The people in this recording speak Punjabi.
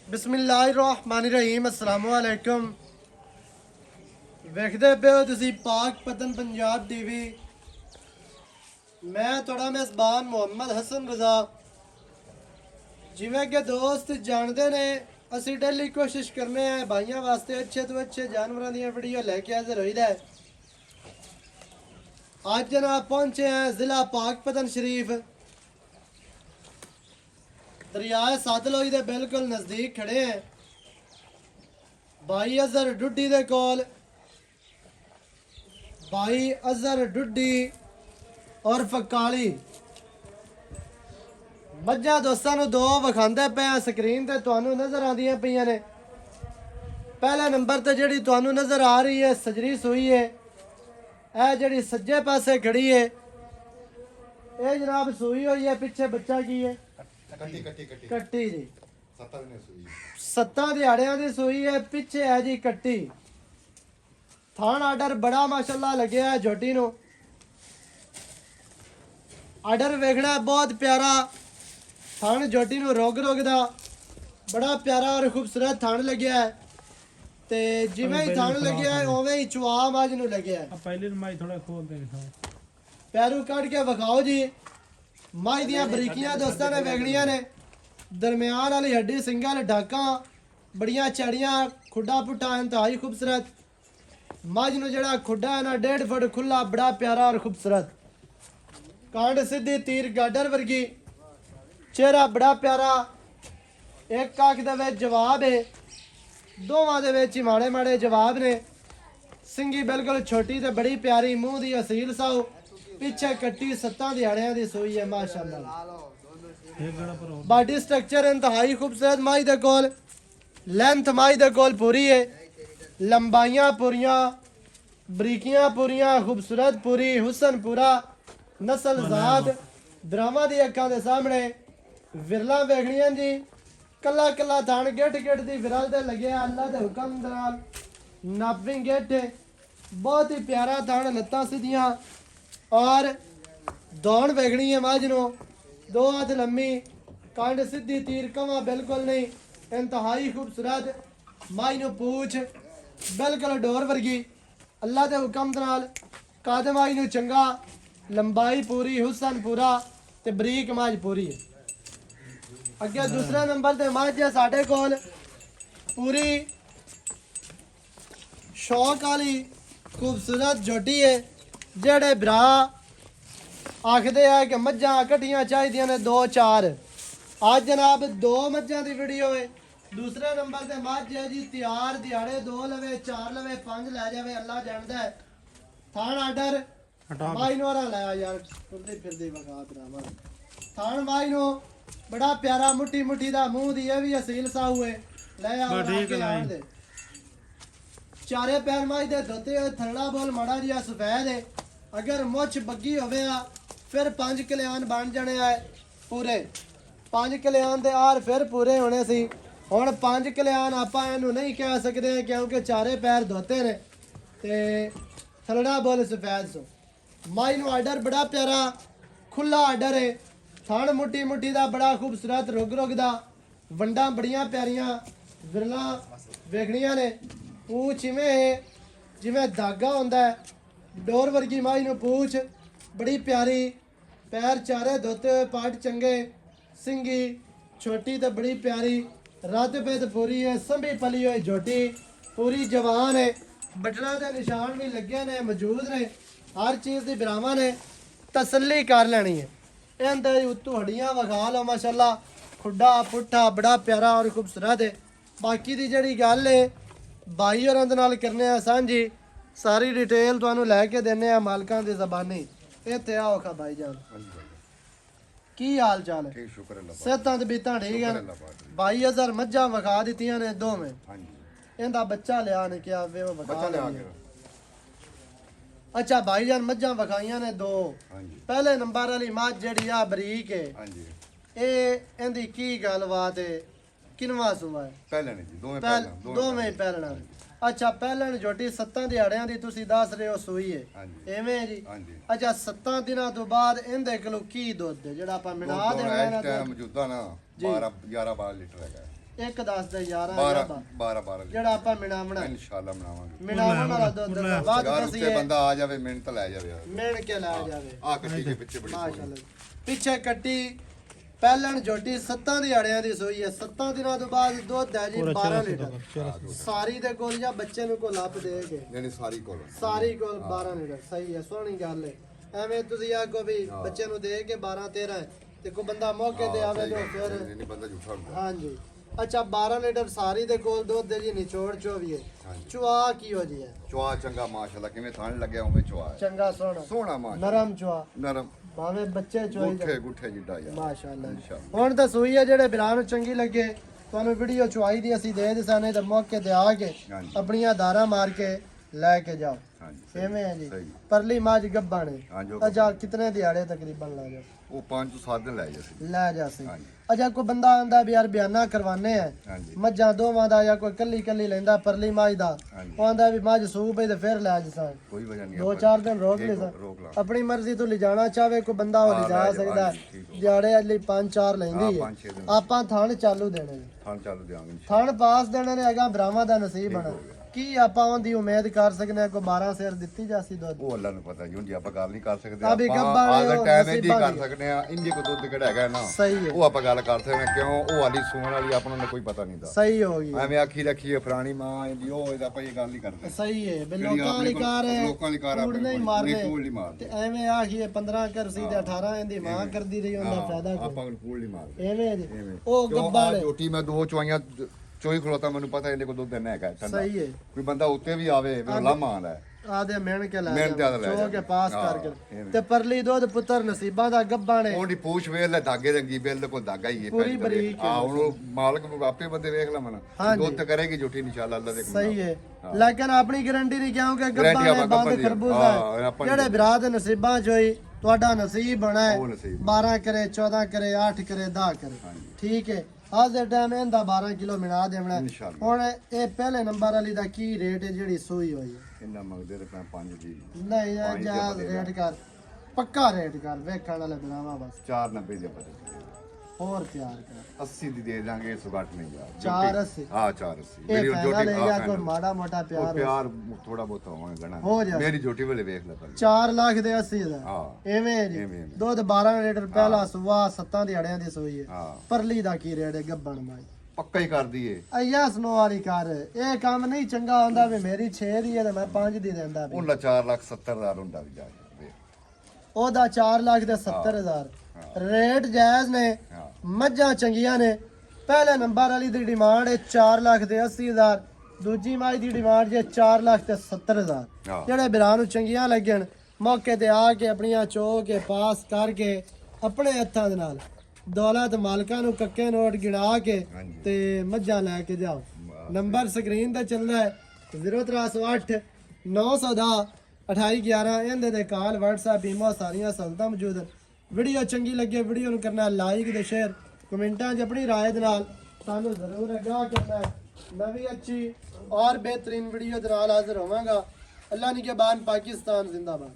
बिस्मिल्लाहिर्रहमानिर्रहीम अस्सलाम वालेकुम। ਵੇਖਦੇ ਪਏ ਹੋ ਤੁਸੀਂ ਪਾਕ ਪਤਨ ਪੰਜਾਬ ਟੀਵੀ। ਮੈਂ ਤੁਹਾਡਾ ਮੇਜ਼ਬਾਨ ਮੁਹੰਮਦ ਹਸਨ ਰਜ਼ਾ। ਜਿਵੇਂ ਕਿ ਦੋਸਤ ਜਾਣਦੇ ਨੇ ਅਸੀਂ ਡੇਲੀ ਕੋਸ਼ਿਸ਼ ਕਰਨੇ ਆ ਭਾਈਆਂ ਵਾਸਤੇ ਅੱਛੇ ਤੋਂ ਅੱਛੇ ਜਾਨਵਰਾਂ ਦੀਆਂ ਵੀਡੀਓ ਲੈ ਕੇ ਹਾਜ਼ਰ ਹੋਈਦਾ ਹੈ। ਅੱਜ ਜਨਾਬ ਪਹੁੰਚੇ हैं ਜ਼ਿਲ੍ਹਾ ਪਾਕ ਪਤਨ ਸ਼ਰੀਫ, दरियाए सतलुज के बिल्कुल नज़दीक खड़े हैं। भाई अजहर डुड्डी दे कोल भाई अजहर डुड्डी और फकाली मझां दोस्तां नूं दो विखांदे पे स्क्रीन ते तुहानूं नज़र आंदियां पईयां ने। पहले नंबर ते जिहड़ी तुहानूं नज़र आ रही है सजरी सूई है, यह जिहड़ी सज्जे पासे खड़ी है ये जनाब सूई हुई है। पिछे बच्चा की है कट्टी जी, 7 दिहाड़ियां दी सूई है। पिछे है जी कट्टी। थान आर्डर बड़ा माशाल्लाह लगे है झोटी नो। आर्डर वेखना बहुत प्यारा थान झोटी नो रोग दा बड़ा प्यारा और खूबसूरत थान लगे है। ते जिवें ही थान लगे है उवें ही चुआ माज नु लगे है। पहले माई थोड़ा खोल दे पैरू कट के विखाओ जी। माई दियां बरीकियां दोस्तां ने वेखणियां ने। दरम्यान वाली हड्डी सिंगल डाका बड़ियां चढ़ियां खुड्डा पुट्ठा इंतहाई खूबसूरत। मझ नूं जिहड़ा खुड्डा है ना 1.5 फुट खुला बड़ा प्यारा और खूबसूरत। कांड सीधी तीर गाडर वर्गी, चेहरा बड़ा प्यारा। एक अख दे विच जवाब है, दोवां दे विच ही माड़े माड़े जवाब ने। सिंगी बिल्कुल छोटी ते बड़ी प्यारी, मूंह दी असील साऊ। पिछे कट्टी 7 दिहाड़ियां दी सूई है माशाअल्लाह। बॉडी स्ट्रक्चर इंतहाई खूबसूरत। माई दे कोल लेंथ माई दे कोल पूरी है, लंबाइयां पूरियां, बरीकियां पूरियां, खूबसूरत पूरी, हुसन पूरा, नस्ल जात ब्राह्मा दी अखां दे सामने विरला वेखणियां जी। कला कला थान गिट गिट दी विरल दे लगे अल्लाह दे हुक्म दे नाल नापी गिट। बहुत ही प्यारा थान, लत्तां सीधियां और दौड़ वेखनी है मझ नो 2 हाथ लम्मी, कंड सीधी, तीर कवा बिल्कुल नहीं, इंतहाई खूबसूरत। माई नो पूछ बिल्कुल डोर वर्गी, अल्लाह के हुक्म दे नाल कद माई नो चंगा, लंबाई पूरी, हुसन पूरा ते बरीक मझ पूरी है। अगे दूसरे नंबर ते मझ है साडे कोल पूरी शौक वाली खूबसूरत झोटी है। जेड़े भरा आखदे है कि मझां कट्टियां चाहिदियां ने 2-4, आज जनाब 2 मझां दी वीडियो है। दूसरे नंबर ते मझ है जी तैयार, दिहाड़े 2 लवे, 4 लवे, 5 लै जावे, अल्लाह जानदा है। थान आर्डर माई नो लाया यार फिरदे फिरदे वगा ड्रामा। थान माई नो बड़ा प्यारा, मुट्ठी मुट्ठी दा मूंह दी है भी असील सा हुए ले आ ठीक लाइन दे। चारे पैर माई दे धोते हुए थरड़ा बोल माड़ा जिहा सफेद है। अगर मुछ बग्गी होवे फिर 5 कल्याण बन जाने है पूरे। 5 कल्याण दे आर फिर पूरे होने सी। हुण 5 कल्याण आपां इहनूं नहीं कह सकदे क्योंकि चारे पैर धोते ने ते थरड़ा बोल सफेद सो। माई नूं आर्डर बड़ा प्यारा खुला आर्डर है। थण मुट्ठी मुट्ठी दा बड़ा खूबसूरत, रुग रुग दा, वंडां बड़ियां प्यारियां, विरलां वेखणियां ने। पूछ इवें है जिवें धागा होंदा है, डोर वर्गी माई नूं पूछ बड़ी प्यारी, पैर चारे धोते हुए, पाट चंगे, सिंगी छोटी तो बड़ी प्यारी, रत पेद पूरी है, संभी पली हुई झोटी पूरी जवान है। बटना के निशान भी लगे ने, मौजूद ने, हर चीज़ की बिरावां ने, तसल्ली कर लेनी है। इहदे उत्तों हड्डियां विखा लो माशाल्लाह, खुड्डा पुट्ठा बड़ा प्यारा और खूबसूरत है। बाकी की जिहड़ी गल है भाई होरां दे नाल करने आ सांझी, सारी डिटेल तुहानूं लैके देने आ मालकां दी ज़बानी। इत्थे आओ खा भाई जान, की हाल चाल है? शुक्र अल्लाह सेहतां ते बीतां ठीक है? भाई अजहर मझां विखा दित्तियां ने 2 में, इहदा बच्चा लिया ने क्या वे वो विखा लिया। अच्छा भाई जान मझां विखाइयां ने 2। पहले नंबर वाली मझ जिहड़ी आ बरीक है, इहदी की गलबात है? किनवा सुआ है? पहले नहीं जी, दोवें पहलना। अच्छा पहलन झोटी 7 दिहाड़ियां दी तुसी दस रहे हो सूई है एवें जी। अच्छा 7 दिनां तो बाद इहदे कोलों की दुध है जेड़ा ਆਪਾਂ ਮਿਣਾ ਦੇਣਾ ਇਸ ਟਾਈਮ ਮੌਜੂਦਾ ਨਾ 12 11 12 ਲੀਟਰ ਹੈਗਾ। ਇੱਕ 10 ਦਾ 11 12 ਜਿਹੜਾ ਆਪਾਂ ਮਿਣਾਵਣਾ ਇਨਸ਼ਾਅੱਲਾ ਬਣਾਵਾਂਗੇ। ਮਿਣਾਵਣ ਵਾਲਾ ਦੁੱਧ ਬਾਅਦ ਯਾਰ ਦਸੀਏ ਉੱਤੇ ਬੰਦਾ ਆ ਜਾਵੇ ਮਿਹਨਤ ਲੈ ਜਾਵੇ ਮਿਣ ਕੇ ਲੈ ਜਾਵੇ। ਆ ਕੱਟੀ ਦੇ ਪਿੱਛੇ ਬੜੀ ਮਾਸ਼ਾਅੱਲਾ ਪਿੱਛੇ ਕੱਟੀ ਪਹਿਲਣ ਝੋਟੀ 7 ਦਿਹਾੜਿਆਂ ਦੀ ਸੋਈ ਹੈ। 7 ਦਿਨਾਂ ਤੋਂ ਬਾਅਦ ਦੁੱਧ ਹੈ ਜੀ 12 ਲੀਟਰ ਸਾਰੀ ਦੇ ਕੋਲ ਜਾਂ ਬੱਚੇ ਨੂੰ ਕੋ ਲੱਭ ਦੇ ਕੇ ਨਹੀਂ ਸਾਰੀ ਕੋਲ ਸਾਰੀ ਕੋਲ 12 ਲੀਟਰ ਸਹੀ ਹੈ ਸੋਹਣੀ ਗੱਲ ਹੈ। ਐਵੇਂ ਤੁਸੀਂ ਆਖੋ ਵੀ ਬੱਚੇ ਨੂੰ ਦੇ ਕੇ 12 13 ਤੇ ਕੋ ਬੰਦਾ ਮੌਕੇ ਤੇ ਆਵੇ ਤੇ ਫਿਰ ਨਹੀਂ ਬੰਦਾ ਝੂਠਾ ਹੁੰਦਾ। ਹਾਂਜੀ ਅੱਛਾ 12 ਲੀਟਰ ਸਾਰੀ ਦੇ ਕੋਲ ਦੁੱਧ ਹੈ ਜੀ ਨਿਚੋੜ ਚੋਵੀਏ ਚੁਆ ਕੀ ਹੋ ਜੀ ਹੈ ਚੁਆ ਚੰਗਾ ਮਾਸ਼ਾਅੱਲਾ ਕਿਵੇਂ ਥਣ ਲੱਗਿਆ ਉਵੇਂ ਚੁਆ ਹੈ ਚੰਗਾ ਸੋਹਣਾ ਮਾਸ਼ਾਅੱਲਾ ਨਰਮ ਚੁਆ ਨਰਮ ਭਾਵੇਂ ਬੱਚੇ ਚੋਈ ਗੁੱਠੇ ਜਿੱਡਾ ਯਾਰ ਮਾਸ਼ਾਅੱਲਾ ਹੁਣ ਤਾਂ ਸੂਈ ਹੈ ਜਿਹੜੇ ਬਿਰਾਂ ਨੂੰ ਚੰਗੀ ਲੱਗੇ ਤੁਹਾਨੂੰ ਵੀਡੀਓ ਚੁਆਈ ਦੀ ਅਸੀਂ ਦੇ ਦਿਸਾਨੇ ਤੇ ਮੌਕੇ ਤੇ ਆ ਕੇ ਆਪਣੀਆਂ ਧਾਰਾਂ ਮਾਰ ਕੇ ਲੈ ਕੇ ਜਾਓ। ਐਵੇਂ ਹੈ ਜੀ ਪਰਲੀ ਮਾਝ ਗੱਬਾ ਨੇ ਅਜਾ ਕਿਤਨੇ ਦਿਹਾੜੇ ਤਕਰੀਬਨ ਲਾ ਜਾ ਉਹ 5-7 ਦਿਨ ਲੈ ਜਾਸੀ ਅਜਾ ਕੋਈ ਬੰਦਾ ਆਂਦਾ ਵੀ ਯਾਰ ਬਿਆਨਾ ਕਰਵਾਨੇ ਆ ਮੱਝਾਂ ਦੋਵਾਂ ਦਾ ਜਾਂ ਕੋਈ ਕੱਲੀ ਲੈਂਦਾ ਪਰਲੀ ਮਾਝ ਦਾ ਉਹ ਆਂਦਾ ਵੀ ਮਾਝ ਸੂਪ ਹੀ ਤੇ ਫਿਰ ਲੈ ਜਸਾਂ ਕੋਈ ਵਜ੍ਹਾ ਨਹੀਂ 2-4 ਦਿਨ ਰੋਕ ਲੈ ਆਪਣੀ ਮਰਜ਼ੀ ਤੋਂ ਲਿਜਾਣਾ ਚਾਹੇ ਕੋਈ ਬੰਦਾ ਉਹ ਲਿਜਾ ਸਕਦਾ ਦਿਹਾੜੇ ਲਈ 5-4 ਲੈਂਦੀ ਹੈ ਆਪਾਂ ਥਣ ਚਾਲੂ ਦੇਣੇ ਥਣ ਚਾਲੂ ਦੇਵਾਂਗੇ ਥਣ ਪਾਸ ਦੇਣੇ ਨੇ ਹੈਗਾ ਬਰਾਵਾਂ ਦਾ ਨਸੀਬ ਬਣਾ ਕੀ ਆਪਾਂ ਉਹਦੀ ਉਮੀਦ ਕਰ ਸਕਦੇ ਆ ਕੋਈ 12 ਸਿਰ ਦਿੱਤੀ ਜਾਸੀ ਦੁੱਧ ਉਹ ਅੱਲਾ ਨੂੰ ਪਤਾ ਜੀ ਹੁਣ ਜੇ ਆਪਾਂ ਗੱਲ ਨਹੀਂ ਕਰ ਸਕਦੇ ਅਭੀ ਆਪਾਂ ਆਦਰ ਟਾਈਮ ਇਹ ਕਰ ਸਕਦੇ ਆ ਇੰਨੇ ਕੋ ਦੁੱਧ ਕਿਹੜਾ ਹੈਗਾ ਨਾ ਉਹ ਆਪਾਂ ਗੱਲ ਕਰ ਸਕਦੇ ਆ ਕਿਉਂ ਉਹ ਵਾਲੀ ਸੂਣ ਵਾਲੀ ਆਪਾਂ ਨੂੰ ਕੋਈ ਪਤਾ ਨਹੀਂ ਦਾ ਸਹੀ ਹੋ ਗਈ ਐਵੇਂ ਆਖੀ ਰੱਖੀਏ ਪੁਰਾਣੀ ਮਾਂ ਇਹਦੀ ਉਹ ਇਹਦਾ ਆਪਾਂ ਇਹ ਗੱਲ ਨਹੀਂ ਕਰਦੇ ਸਹੀ ਹੈ ਬੇ ਲੋਕਾਂ ਵਾਲੀ ਕਾਰ ਹੈ ਲੋਕਾਂ ਵਾਲੀ ਕਾਰ ਆਪਣੇ ਨਹੀਂ ਮਾਰਦੇ ਤੇ ਐਵੇਂ ਆਖੀਏ 15 ਕਰਸੀ ਤੇ 18 ਇਹਦੀ ਮਾਂ ਕਰਦੀ ਰਹੀ ਉਹਦਾ ਫਾਇਦਾ ਆਪਾਂ ਨੂੰ ਫੂਲ ਨਹੀਂ ਮਾਰਦੇ ਐਵੇਂ ਉਹ ਗੱਬਾ ਨੇ ਝੋਟੀ ਮੈਂ ਦੋ ਚੁਆਈਆਂ ਚੋਈ ਖਲੋਤਾ ਮੈਨੂੰ ਪਤਾ ਇਹਦੇ ਕੋਲ ਦੁੱਧ ਦੇਣਾ ਹੈਗਾ ਸਹੀ ਹੈ ਕੋਈ ਬੰਦਾ ਉੱਤੇ ਵੀ ਆਵੇ ਫਿਰ ਲਾਮਾ ਆਂਦਾ ਆਦੇ ਮਿਹਣ ਕੇ ਲੈ ਚੋ ਕੇ ਪਾਸ ਕਰਕੇ ਤੇ ਪਰਲੀ ਦੁੱਧ ਪੁੱਤਰ ਨਸੀਬਾਂ ਦਾ ਗੱਬਾ ਨੇ ਉਹਦੀ ਪੂਛ ਵੇਖ ਲੈ ਧਾਗੇ ਰੰਗੀ ਬਿਲਕੁਲ ਧਾਗਾ ਹੀ ਹੈ ਪੂਰੀ ਬਰੀਕ ਹਾਂ ਹੁਣ ਮਾਲਕ ਨੂੰ ਆਪੇ ਬੰਦੇ ਵੇਖ ਲਵਣ ਦੁੱਧ ਕਰੇਗੀ ਝੂਠੀ ਇਨਸ਼ਾਅੱਲਾ ਅੱਲਾ ਦੇ ਸਹੀ ਹੈ ਲੇਕਿਨ ਆਪਣੀ ਗਾਰੰਟੀ ਨਹੀਂ ਕਿਉਂਕਿ ਗੱਬਾ ਨੇ ਬੰਦ ਖਰਬੂਜ਼ਾ ਜਿਹੜੇ ਵਿਰਾਹ ਦੇ ਨਸੀਬਾਂ ਚ ਹੋਈ ਤੁਹਾਡਾ ਨਸੀਬ ਬਣਾ 12 ਕਰੇ 14 ਕਰੇ 8 ਕਰੇ 10 ਕਰੇ ਠੀਕ ਹੈ ਅੱਜ ਦੇ ਟਾਈਮ ਇਹਦਾ 12 ਕਿਲੋ ਮਿਲਾ ਦੇਣਾ ਹੁਣ ਇਹ ਪਹਿਲੇ ਨੰਬਰ ਵਾਲੀ ਦਾ ਕੀ ਰੇਟ ਹੈ ਜਿਹੜੀ ਸੂਈ ਹੋਈ ਹੈ ਇੰਨਾ ਮੰਗਦੇ ਤੇ 5 ਦੀ ਨਹੀਂ ਜਾਇਜ਼ ਰੇਟ ਕਰ ਪੱਕਾ ਰੇਟ ਕਰ ਵੇਖਣ ਵਾਲੇ ਬਣਾਵਾ ਬਸ 490 ਦੇ ਬਦੇ ਹੋਰ ਤਿਆਰ ਕਰ 80 ਦੀ ਦੇ ਦਾਂਗੇ 160 ਨਹੀਂ ਯਾਰ 480 ਹਾਂ 480 ਮੇਰੀ ਜੋਟੀ ਲੈ ਜਾ ਕੋਈ ਮਾੜਾ ਮੋਟਾ ਪਿਆਰ ਥੋੜਾ ਬਹੁਤ ਹੋਵੇ ਗਣਾ ਹੋ ਜਾ ਮੇਰੀ ਜੋਟੀ ਵੇਲੇ ਵੇਖ ਲੈ 4 ਲੱਖ ਦੇ 80 ਦਾ ਹਾਂ ਐਵੇਂ ਜੀ ਦੁੱਧ 12 ਲੀਟਰ ਪਹਿਲਾ ਸੁਆ 7 ਦਿਹਾੜਿਆਂ ਦੀ ਸੋਈ ਹੈ ਪਰਲੀ ਦਾ ਕੀ ਰੇਟ ਹੈ ਗੱਬਣ ਮਾਈ ਪੱਕਾ ਹੀ ਕਰ ਦਈਏ ਅਈਆ ਸਨੋ ਵਾਲੀ ਕਰ ਇਹ ਕੰਮ ਨਹੀਂ ਚੰਗਾ ਹੁੰਦਾ ਵੀ ਮੇਰੀ 6 ਦੀ ਹੈ ਤੇ ਮੈਂ 5 ਦੀ ਦਿੰਦਾ ਵੀ ਉਹਦਾ 4,70,000 ਹੁੰਦਾ ਵੀ ਜਾ ਉਹਦਾ 4 ਲੱਖ ਦੇ 70,000 ਰੇਟ ਜਾਇਜ਼ ਨੇ ਮੱਝਾਂ ਚੰਗੀਆਂ ਨੇ ਪਹਿਲੇ ਨੰਬਰ ਵਾਲੀ ਦੀ ਡਿਮਾਂਡ ਹੈ 4 ਲੱਖ ਦੇ 80,000 ਦੂਜੀ ਮਾਈ ਦੀ ਡਿਮਾਂਡ ਜੇ 4 ਲੱਖ ਤੇ 70,000 ਜਿਹੜੇ ਬਿਰਾਂ ਨੂੰ ਚੰਗੀਆਂ ਲੱਗਣ ਮੌਕੇ ਤੇ ਆ ਕੇ ਆਪਣੀਆਂ ਚੋ ਕੇ ਪਾਸ ਕਰਕੇ ਆਪਣੇ ਹੱਥਾਂ ਦੇ ਨਾਲ ਦੌਲਤ ਮਾਲਕਾਂ ਨੂੰ ਕੱਕੇ ਨੋਟ ਗਿਣਾ ਕੇ ਤੇ ਮੱਝਾਂ ਲੈ ਕੇ ਜਾਓ। ਨੰਬਰ ਸਕਰੀਨ ਤੇ ਚੱਲਦਾ ਹੈ 0308 910 2811 ਇਹਦੇ ਤੇ ਕਾਲ WhatsApp ਈਮੋ ਸਾਰੀਆਂ ਸਹੂਲਤਾਂ ਮੌਜੂਦ ਹਨ। ਵੀਡੀਓ ਚੰਗੀ ਲੱਗੇ ਵੀਡੀਓ ਨੂੰ ਕਰਨਾ ਲਾਈਕ ਤੇ ਸ਼ੇਅਰ ਕਮੈਂਟਾਂ 'ਚ ਆਪਣੀ ਰਾਏ ਦੇ ਨਾਲ ਸਾਨੂੰ ਜ਼ਰੂਰ ਅਗਾਹ ਕਰਨਾ ਹੈ। ਨਵੀਂ ਅੱਛੀ ਔਰ ਬਿਹਤਰੀਨ ਵੀਡੀਓ ਦੇ ਨਾਲ ਹਾਜ਼ਰ ਹੋਵਾਂਗਾ। ਅੱਲਾ ਨਿਗਹਿਬਾਨ ਪਾਕਿस्तान जिंदाबाद।